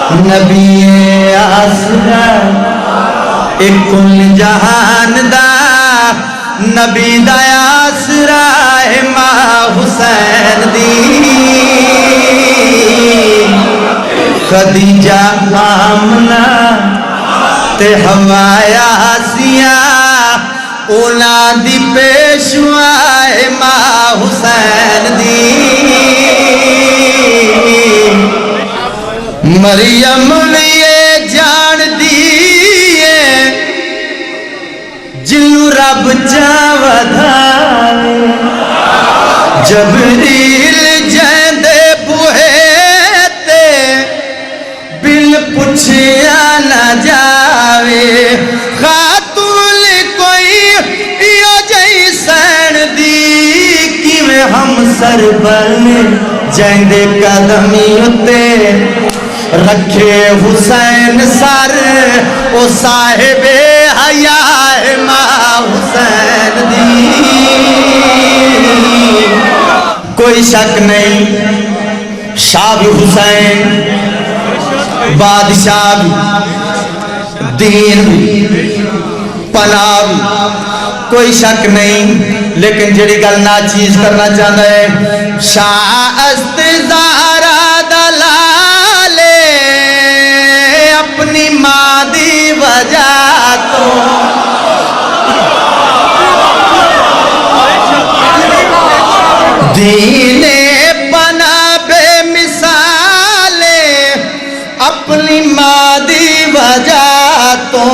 نبی آسرا ایک کل جہان دا نبی دا آسرا ماں حسین دی خدیجہ آمنہ تے حوایا آسیاں اونا دی پیشوائے ماں حسین دی مریم لیے جان دیئے جنو رب چاودھائے جبریل جیندے بوہیتے بل پچھیا نہ جاوے خاتون کوئی یہ جیسین دی کیویں ہم سر بلنے جیندے قدمی اتے رکھے حسین سر او صاحب حیاء ماں حسین دی کوئی شک نہیں شاہ بھی حسین بادشاہ بھی دین بھی پناہ بھی کوئی شک نہیں لیکن جڑی گل نا چیز کرنا چاہتا ہے شاہ استزارہ دلالے اپنی ماں دی وجہ تو دین بنا بے مثالے اپنی ماں دی وجہ تو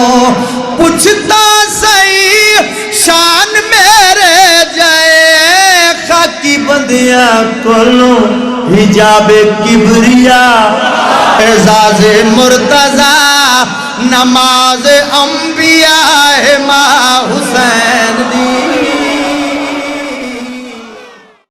پوچھتا صحیح شان میرے جائے خاکی بندیاں کلو حجاب کبریا اعزاز مرتضی نماز انبیاء